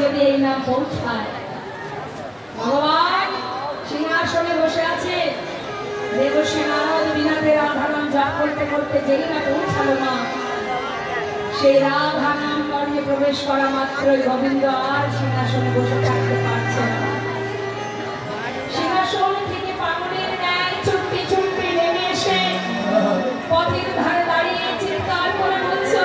যদি এই নাম পৌঁছায়। ভগবান সিংহাসনে বসে আছে, দেবশ্রী নারদ বিনাতে রাধা নাম জপ করতে করতে যেই না পৌঁছালো মা, সেই রাধা নাম কর্ণে প্রবেশ করা মাত্রই গোবিন্দ আর সিংহাসনে বসে থাকতে পারছে না। সিংহাসন থেকে পাগলের ন্যায় চুপটি চুপটি নেমে এসে পথের ধারে দাঁড়িয়ে চিৎকার করে বলছে,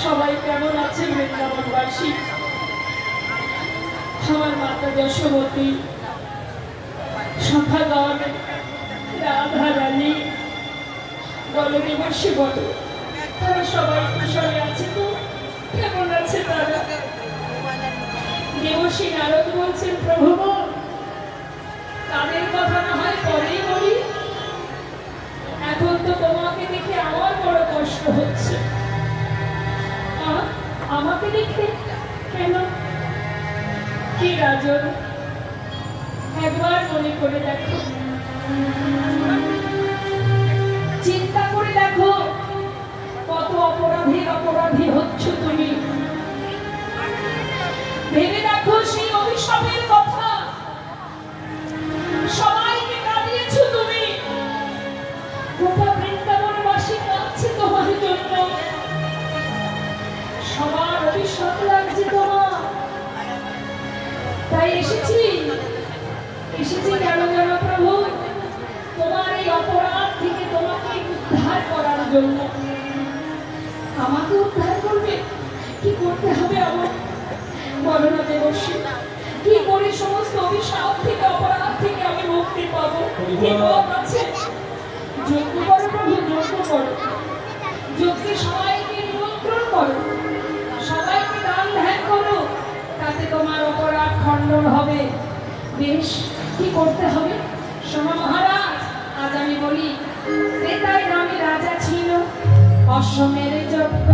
সবাই কেমন আছে বৃন্দাবনবাসী? আমার মাতা যশোমতী, সখাগণ, রাধা রানী, বলদেবর্ষী বল, তারা সবাই কুশলে আছে তো? কেমন আছে তারা? দেবশ্রী নারদ বলছেন, প্রভু তাদের কথা না হয় পরেই বলি, এখন তো তোমাকে দেখে আমার বড় কষ্ট হচ্ছে। আমাকে দেখে কেন? কি রাজন, একবার মনে করে দেখো, চিন্তা করে দেখো, কত অপরাধী হচ্ছ তুমি। ভেবে দেখো সেই অভিশাপের কথা, সবাইকে কাঁদিয়েছ তুমি। গোটা বৃন্দাবনবাসী কাঁদছে তোমার জন্য, সবার অভিশাপ লাগছে তোমার। তাই এসেছি কেন জানো প্রভু? তোমার এই অপরাধ থেকে তোমাকে উদ্ধার করার জন্য। আমাকে উদ্ধার করবে? কি করতে হবে আমার? বলো না দেবশ্রী, কি করে সমস্ত অভিশাপ থেকে, অপরাধ থেকে আমি মুক্তি পাবো? কি পথ আছে? যজ্ঞ করো প্রভু, যজ্ঞ করো, যজ্ঞে সবাইকে নিমন্ত্রণ করো, সবাইকে দান ধ্যান করো, তাতে তোমার অপরাধ খণ্ডন হবে। বেশ, কি করতে হবে? শোনো মহারাজ, আজ আমি বলি, ত্রেতায় নামে রাজা ছিল, অশ্বমের যজ্ঞ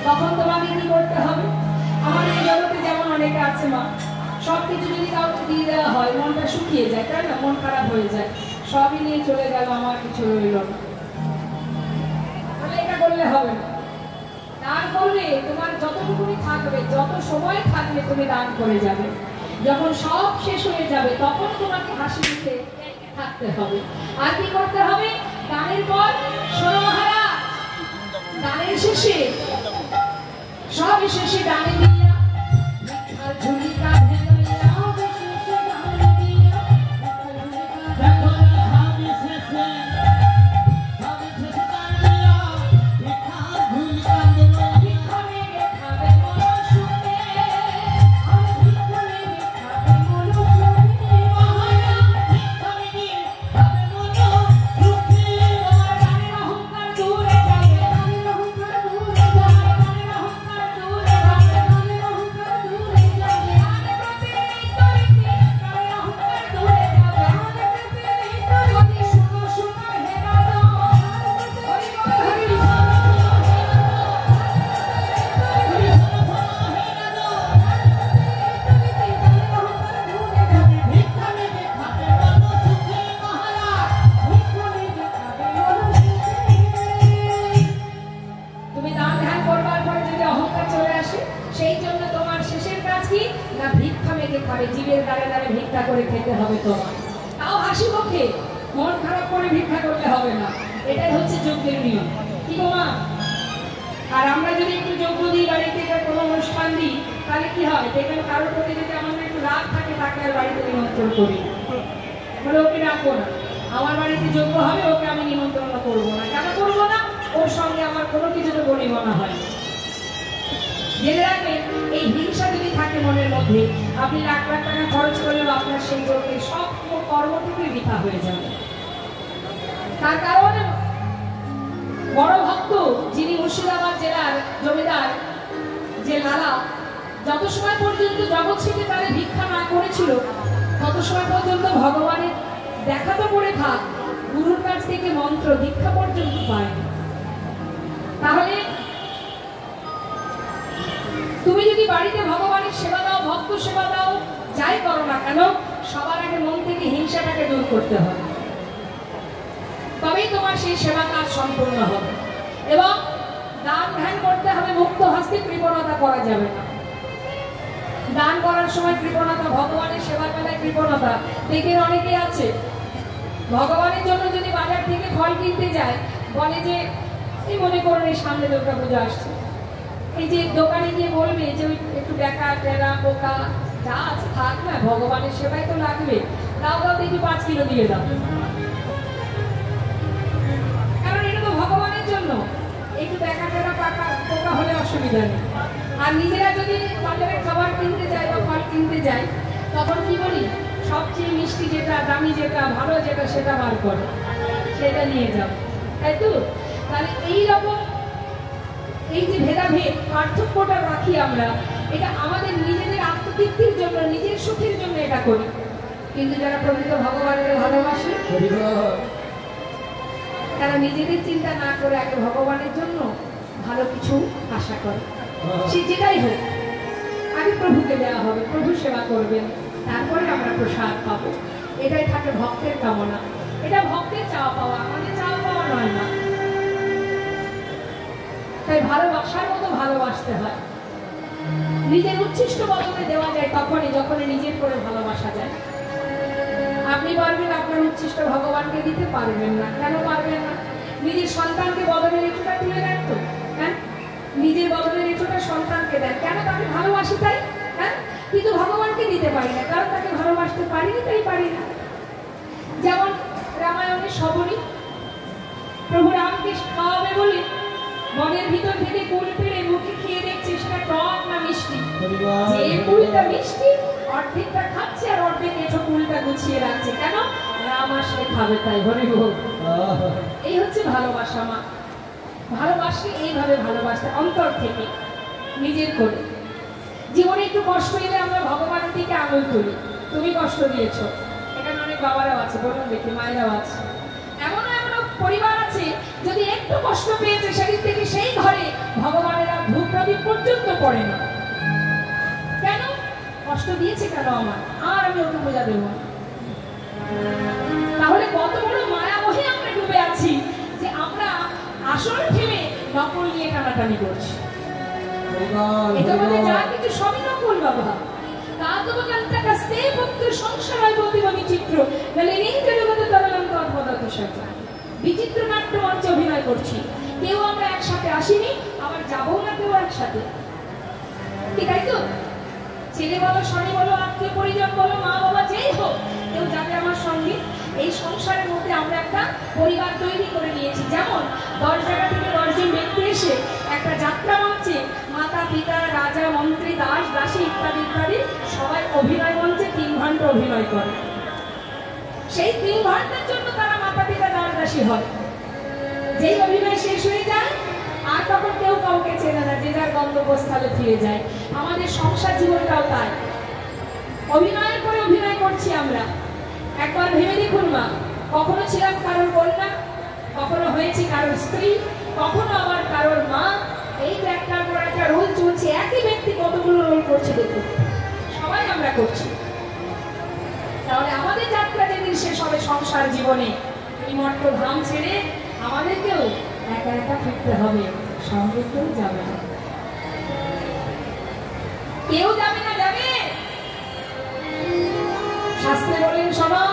তখন তোমাকে কি করতে হবে? আমাদের এই জগতে যেমন অনেকে আছে মা, সবকিছু যদি কাউকে দিয়ে দেওয়া হয় মনটা শুকিয়ে যায়, তাই না? মন খারাপ হয়ে যায়, সবই নিয়ে চলে গেল, আমার কিছু রইল না। তাহলে এটা করলে হবে না। দান করলে তোমার যতটুকুনি থাকবে, যত সময় থাকবে তুমি দান করে যাবে। যখন সব শেষ হয়ে যাবে তখন তোমাকে হাসি মুখে থাকতে হবে। আর কি করতে হবে? দানের পর শোনো মহারাজ, দানের শেষে সব শেষে দানে দিয়া ভিক্ষার ঝুলি কাঁধে লইয়া জীবের দ্বারে দ্বারে ভিক্ষা করে খেতে হবে তোমার, তাও হাসি মুখে, মন খারাপ করে ভিক্ষা করলে হবে না। এটাই হচ্ছে যজ্ঞের নিয়ম, কি গো মা? আর আমরা যদি একটু যজ্ঞ দিই, বাড়িতে কোনো অনুষ্ঠান দিই, তাহলে কি হয় দেখবেন, কারোর প্রতি যদি আমাদের একটু রাগ থাকে তাকে আর বাড়িতে নিমন্ত্রণ করি, বলে ওকে ডাকবো না, আমার বাড়িতে যজ্ঞ হবে ওকে আমি নিমন্ত্রণ করবো না। কেন করবো না? ওর সঙ্গে আমার কোনো কিছু তো গরিমনা হয়। জেনে রাখবেন, এই হিংসা যদি থাকে মনের মধ্যে, আপনি লাখ লাখ টাকা খরচ করলেও আপনার সেই যজ্ঞের সব কর্মটুকুই বৃথা হয়ে যাবে। তার কারণ বড় ভক্ত যিনি মুর্শিদাবাদ জেলার জমিদার যে লালা, যত সময় পর্যন্ত জগৎ থেকে তারা ভিক্ষা না করেছিল তত সময় পর্যন্ত ভগবানের দেখা তো করে থাক, গুরুর কাছ থেকে মন্ত্র দীক্ষা পর্যন্ত পায়নি। তাহলে তুমি যদি বাড়িতে ভগবানের সেবা দাও, ভক্ত সেবা দাও, যাই করো না কেন, সবার আগে মন থেকে হিংসাটাকে দূর করতে হবে, তবেই তোমার সেই সেবা কাজ সম্পূর্ণ হবে। এবং দান ধ্যান করতে হবে মুক্ত হস্তে, কৃপণতা করা যাবে না। দান করার সময় কৃপণতা, ভগবানের সেবার বেলায় কৃপণতা, দেখে অনেকে আছে ভগবানের জন্য যদি বাজার থেকে ফল কিনতে যায়, বলে যে এই মনে করুন এই সামনে দুর্গা পূজা আসছে, এই যে দোকানে গিয়ে বলবে যে ওই একটু বেকা টেরা পোকা যা আছে থাক না, ভগবানের সেবাই তো লাগবে, দাও দাও দেখি 5 কিলো দিয়ে দাও, কারণ এটা তো ভগবানের জন্য। একটু বেকা টেরা পোকা হলে অসুবিধা নেই। আর নিজেরা যদি বাজারে খাবার কিনতে যাই বা ফল কিনতে যাই, তখন কি বলি, সবচেয়ে মিষ্টি যেটা, দামি যেটা, ভালো যেটা, সেটা বার করো, সেটা নিয়ে যাও, তাই তো? তাহলে এইরকম এই যে ভেদাভেদ, পার্থক্যটা রাখি আমরা, এটা আমাদের নিজেদের আত্মতৃপ্তির জন্য, নিজের সুখের জন্য এটা করি। কিন্তু যারা প্রকৃত ভগবানকে ভালোবাসে তারা নিজেদের চিন্তা না করে আগে ভগবানের জন্য ভালো কিছু আশা করে, সে যেটাই হোক আগে প্রভুকে দেওয়া হবে, প্রভু সেবা করবেন, তারপরে আমরা প্রসাদ পাবো। এটাই থাকে ভক্তের কামনা, এটা ভক্তের চাওয়া পাওয়া, আমাদের চাওয়া পাওয়া নয় না। তাই ভালোবাসার মতো ভালোবাসতে হয়, নিজের উচ্ছিষ্ট বদলে দেওয়া যায় তখনই যখন নিজের করে ভালোবাসা যায়। আপনি পারবেন আপনার উচ্ছিষ্ট ভগবানকে দিতে, পারবেন না। কেন পারবেন না? নিজের সন্তানকে বদলে রেখোটা তুলে দেন তো, হ্যাঁ, নিজের বদলে রেখোটা সন্তানকে দেন, কেন? তাকে ভালোবাসি তাই, হ্যাঁ, কিন্তু ভগবানকে দিতে পারি না, কারণ তাকে ভালোবাসতে পারিনি, তাই পারি না। যেমন রামায়ণের শবরী, প্রভু রামকে খাওয়াবে বলে মনের ভিতর থেকে কুল পেড়ে মুখে খেয়ে দেখছে সেটা টক না মিষ্টি, যে কুলটা মিষ্টি অর্ধেকটা খাচ্ছে আর অর্ধেক এঁচো কুলটা গুছিয়ে রাখছে, কেন? রাম আসলে খাবে তাই, হরে বল। এই হচ্ছে ভালোবাসা। মা ভালোবাসলে এইভাবে ভালোবাসতে, অন্তর থেকে নিজের করে। জীবনে একটু কষ্ট এলে আমরা ভগবানের দিকে আঙুল তুলি, তুমি কষ্ট দিয়েছ। এখানে অনেক বাবারাও আছে, বলুন দেখি, মায়েরাও আছে, এমন এমন পরিবার আছে আছে, যদি একটু কষ্ট পেয়েছে সেদিন থেকে সেই ঘরে ভগবানের আর ধূপ প্রদীপ পর্যন্ত পড়ে না। কেন কষ্ট দিয়েছে, কেন আমার, আর আমি ওকে বোঝা দেব না। তাহলে কত বড় মায়ামোহে আমরা ডুবে আছি যে আমরা আসল থেমে নকল নিয়ে টানাটানি করছি। এটা বলে যা কিছু সবই নকল বাবা। বিচিত্র নাট্য মঞ্চে অভিনয় করছি, কেউ আমরা একসাথে আসিনি, আবার যাবো না কেউ একসাথে, ঠিক আছে তো? ছেলে বলো, স্বামী বলো, আত্মীয় পরিজন বলো, মা বাবা যেই হোক, কেউ যাবে আমার সঙ্গে। এই সংসারের মধ্যে আমরা একটা পরিবার তৈরি করে নিয়েছি। যেমন 10 জায়গা থেকে 10 জন ব্যক্তি এসে একটা যাত্রা মঞ্চে মাতা পিতা রাজা মন্ত্রী দাস দাসী ইত্যাদি ইত্যাদি সবাই অভিনয় মঞ্চে 3 ঘন্টা অভিনয় করে। সেই 3 ঘন্টার জন্য তারা মাতা পিতা দাস দাসী হয়। যেই অভিনয় শেষ হয়ে যায় আর তখন কেউ কাউকে চেনে না, যে যার গন্তব্যস্থলে ফিরে যায়। আমাদের সংসার জীবনটাও তাই, অভিনয়ের পরে অভিনয় করছি আমরা। একবার ভেবে দেখুন মা, কখনো ছিলাম কারোর কন্যা, কখনো হয়েছি কারোর স্ত্রী, কখনো আবার কারোর মা। এই তো একটার পর একটা রোল চলছে, একই ব্যক্তি কতগুলো রোল করছে দেখুন, সবাই আমরা করছি। তাহলে আমাদের যাত্রা যেদিন শেষ হবে সংসার জীবনে, এই মর্ত ধাম ছেড়ে আমাদেরকেও একা একা ফিরতে হবে, সঙ্গে কেউ যাবে না, কেউ যাবে না। যাবে শাস্ত্রে বলেন, শোনো,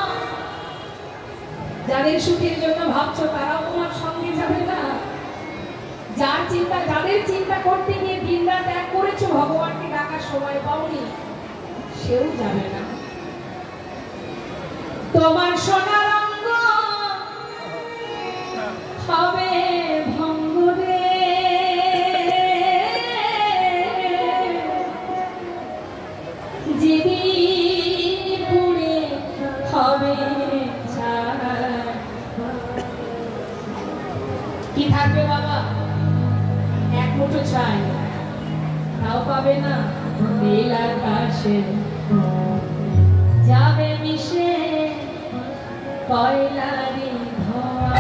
যাদের সুখের জন্য ভাবছো তারাও তোমার সঙ্গে যাবে না। যাদের চিন্তা করতে গিয়ে দিন রাত এক করেছো, ভগবানকে ডাকার সময় পাওনি, সেও যাবে না। তোমার সোনার অঙ্গ হবে ভঙ্গ রে, যেদিন পুড়ে হবে কি থাকবে বাবা? এক মুঠো ছাই, তাও পাবে না নীল আকাশে, যাবে মিশে কয়লারি ধোঁয়া।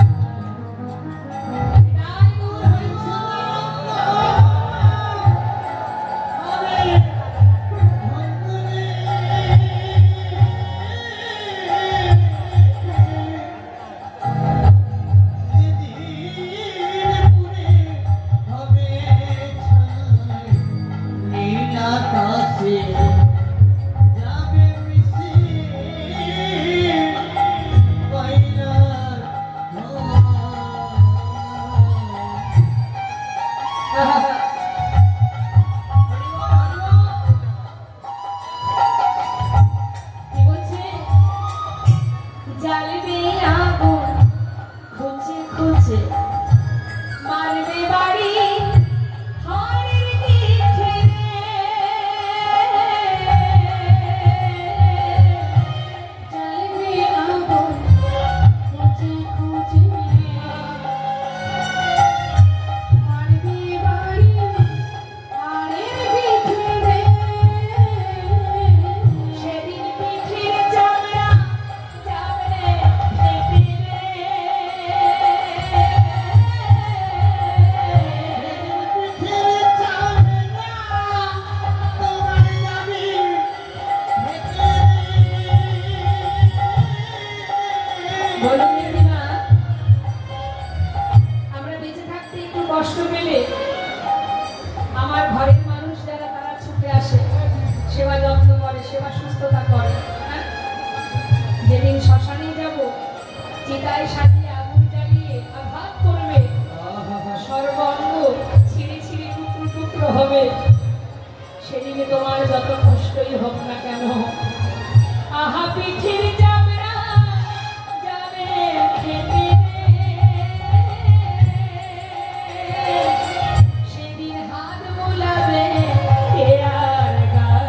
সেদিনে তোমার যত কষ্টই হোক না কেন, আহা পিঠির চামড়া যাবে খেতে, সেদিন হাত বোলাবে কে আর গান।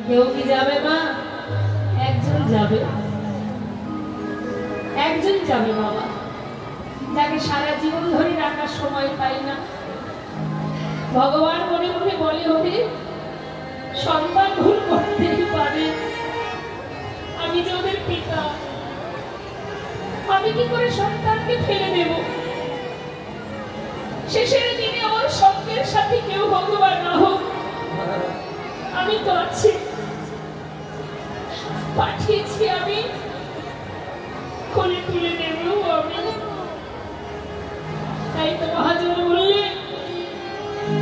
কেউ কি যাবে মা? একজন যাবে, একজন যাবে বাবা, যাকে সারা জীবন ধরে রাখার সময় পাই না। ভগবান মনে মনে বলে, ওরে সন্তান ভুল করতেই পারে, আমি যে ওদের পিতা, আমি কি করে সন্তানকে ফেলে দেব? শেষের দিনে আমার সঙ্গের সাথে কেউ ভগবান না হোক, আমি তো আছি, পাঠিয়েছি আমি, কোলে তুলে নেব আমি। তাই তো মহাজন বললেন,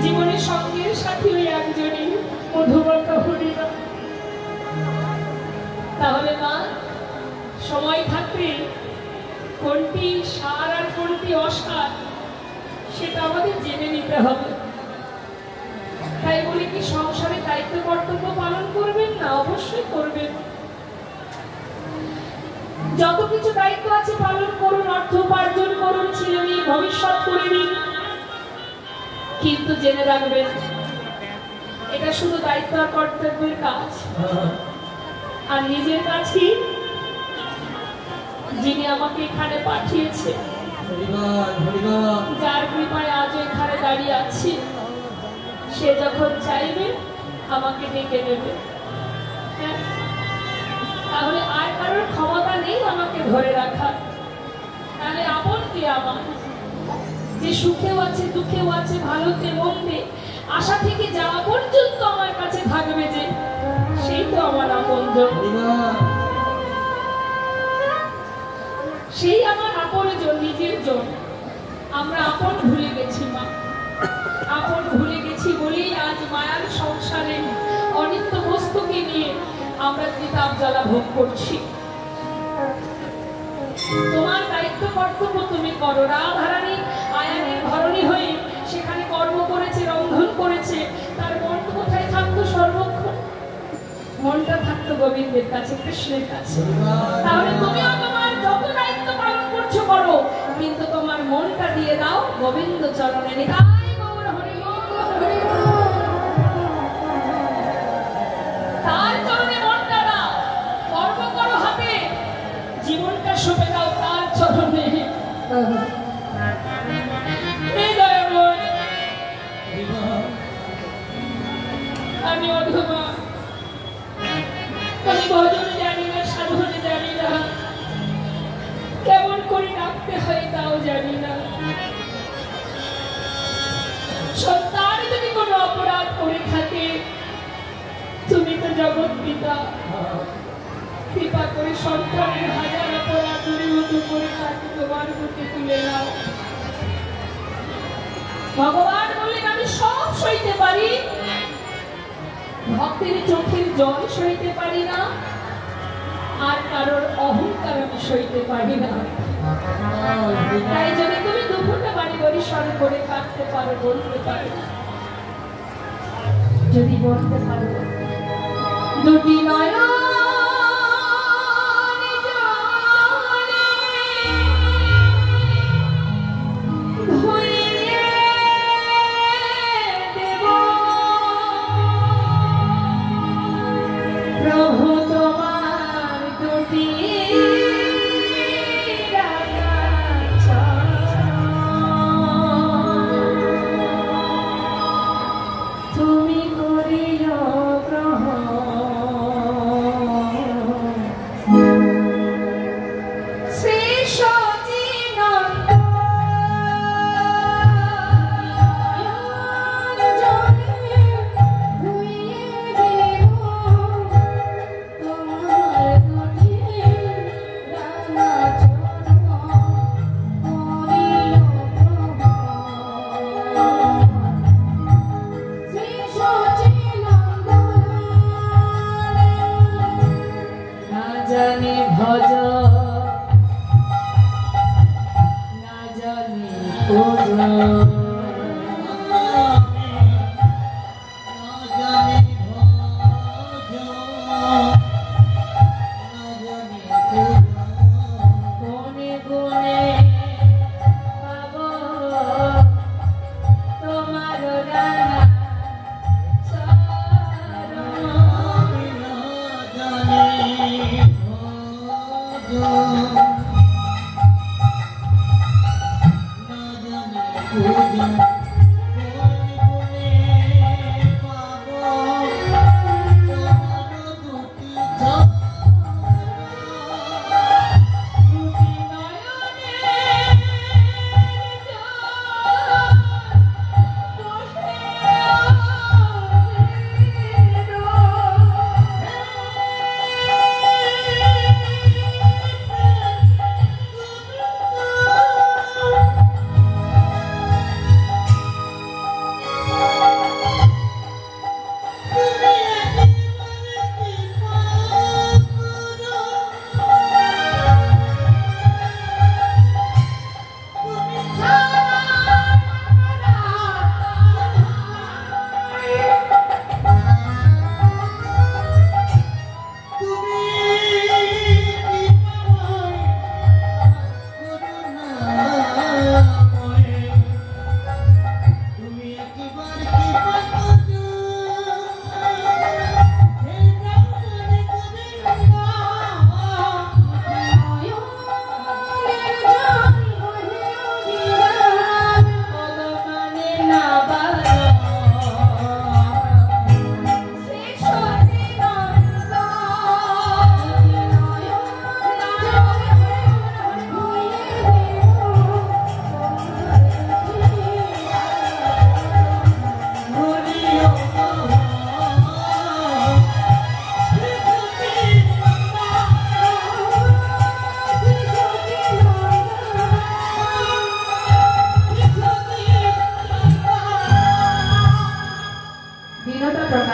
জীবনের সঙ্গের সাথী ওই একজনই, মধুমাতা হরিণা। তাহলে মা, সময় থাকতে কোনটি সার আর কোনটি অসার সেটা আমাদের জেনে নিতে হবে। তাই বলে কি সংসারে দায়িত্ব কর্তব্য পালন করবেন না? অবশ্যই করবেন। যত কিছু দায়িত্ব আছে পালন করুন, অর্থ উপার্জন করুন, ছেলে মেয়ে ভবিষ্যৎ করে দিন, কিন্তু জেনে রাখবেন এটা শুধু দায়িত্ব আর কর্তব্যের কাজ। আর নিজের কাছে যিনি আমাকে এখানে পাঠিয়েছে, যার কৃপায় আজ এখানে দাঁড়িয়ে আছি, সে যখন চাইবে আমাকে ডেকে নেবে। তাহলে আর কারোর ক্ষমতা নেই আমাকে ধরে রাখা। তাহলে আপন কে আমার? যে সুখেও আছে, দুঃখেও আছে, ভালোতে মন্দে, আশা থেকে যাওয়া পর্যন্ত আমার কাছে থাকবে, যে সেই তো আমার আপনজন, সেই আমার আপনজন, নিজের জন। আমরা আপন ভুলে গেছি মা, আপন ভুলে গেছি বলেই আজ মায়ার সংসারে অনিত্য বস্তুকে নিয়ে আমরা ত্রিতাপ জ্বালা ভোগ করছি। তোমার দায়িত্ব কর্তব্য তুমি করো। রাধারানী আয়ানের ধরনী হয়ে সেখানে কর্ম করেছে, রন্ধন করেছে, তার মন কোথায় থাকতো সর্বক্ষণ? মনটা থাকতো গোবিন্দের কাছে, কৃষ্ণের কাছে। তাহলে তুমিও তোমার যত দায়িত্ব পালন করছো করো, কিন্তু তোমার মনটা দিয়ে দাও গোবিন্দ চরণে। নিতাই গৌর হরি বল, হরি বল। তার চরণে মনটা দাও, কর্ম করো হাতে, জীবনটা সঁপে দাও তার চরণে। আমি অধমা, আমি ভজন জানি না, সাধন জানি না, কেমন করে ডাকতে হয় তাও জানি না। সন্তান যদি কোনো অপরাধ করে থাকে, তুমি তো জগৎ পিতা, কৃপা করে সন্তানের হাজার অপরাধ দূরীভূত করে তাকে তোমার বুকে তুলে নাও। ভগবান বললেন, আমি সব সইতে পারি, ভক্তের চোখের জল সইতে পারি না, আর কারোর অহংকার আমি সইতে পারি না। তাই যদি তুমি দুপুরটা বাড়ি বাড়ি স্মরণ করে কাটতে পারো, বলতে পারো, যদি বলতে পারো, দুটি নয়ন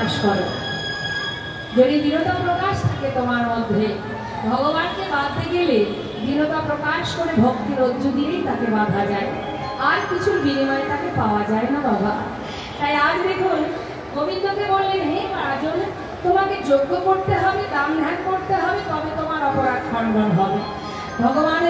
প্রকাশ করো। যদি দৃঢ়তা প্রকাশ থাকে তোমার মধ্যে, ভগবানকে বাঁধতে গেলে দৃঢ়তা প্রকাশ করে ভক্তি রজ্জু দিয়েই তাকে বাঁধা যায়, আর কিছুর বিনিময়ে তাকে পাওয়া যায় না বাবা। তাই আজ দেখুন গোবিন্দকে বললেন, হে রাজন, তোমাকে যজ্ঞ করতে হবে, দান ধ্যান করতে হবে, তবে তোমার অপরাধ খণ্ডন হবে। ভগবান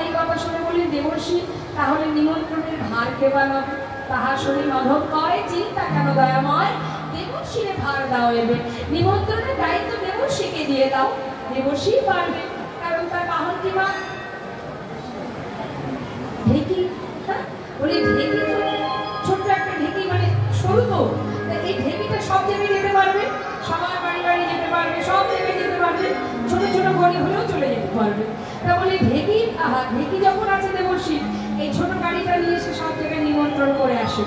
এই কথা শুনে বললেন, দেবর্ষি, তাহলে নিমন্ত্রণের ভার কে বানাবে? তাহা শুনি মাধব কয়, চিন্তা কেন দয়াময়, দেবর্ষিরে ভার দাও এবে। নিমন্ত্রণের দায়িত্ব দেবর্ষিকে দিয়ে দাও, দেবর্ষি পারবে, কারণ তার বাহন কি মা? ঢেকি। বলি ঢেকি তো ছোট্ট একটা ঢেকি, মানে সরু তো, এই ঢেকিটা সব জায়গায় যেতে পারবে, সবার বাড়ি বাড়ি যেতে পারবে, সব জায়গায় যেতে পারবে, ছোট ছোট গলি হলেও চলে যেতে পারবে। তা বলি ঢেকি, ঢেকি যখন আছে দেবর্ষি, এই ছোট গাড়িটা নিয়ে এসে সব জায়গায় নিমন্ত্রণ করে আসে।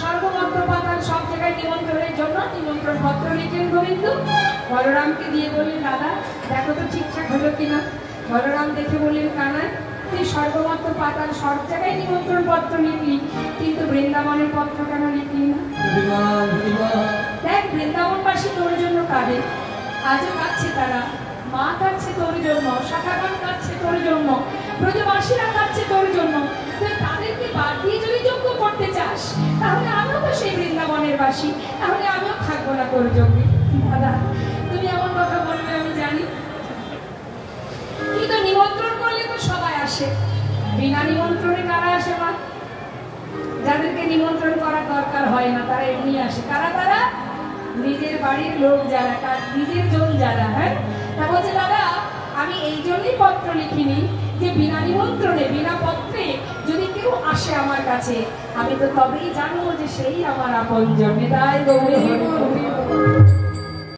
স্বর্গমন্ত্র পাতাল সব জায়গায় নিমন্ত্রণের জন্য নিমন্ত্রণ পত্র লিখলেন গোবিন্দ, বলরামকে দিয়ে বললেন, দাদা দেখো তো ঠিকঠাক হলো কিনা। বলরাম দেখে বললেন, কানাই, তুই স্বর্গমন্ত্র পাতাল সব জায়গায় নিমন্ত্রণ পত্র লিখলি, কিন্তু বৃন্দাবনের পত্র কেন লিখলি না? দেখ, বৃন্দাবনবাসী তোর জন্য কাঁদে, আজও কাঁদছে তারা, মা কাঁদছে তোর জন্য, শাখাগণ কাঁদছে তোর জন্য, ব্রজবাসীরা কাঁদছে তোর জন্য। তুই তাদেরকে বাদ দিয়ে যদি যজ্ঞ করতে চাস, তাহলে আমিও তো সেই বৃন্দাবনের বাসী, তাহলে আমিও থাকবো না তোর যজ্ঞে। দাদা তুমি এমন কথা বলবে আমি জানি, কিন্তু নিমন্ত্রণ করলে তো সবাই আসে, বিনা নিমন্ত্রণে কারা আসে মা? যাদেরকে নিমন্ত্রণ করার দরকার হয় না তারা এমনি আসে। কারা তারা? নিজের বাড়ির লোক যারা, নিজের জন যারা। হ্যাঁ, তা বলছে, দাদা আমি এই জন্যই পত্র লিখিনি যে বিনা নিমন্ত্রণে বিনা পত্রে যদি কেউ আসে আমার কাছে, আমি তো তবেই জানবো যে সেই আমার আপনজন। তাই গৌরী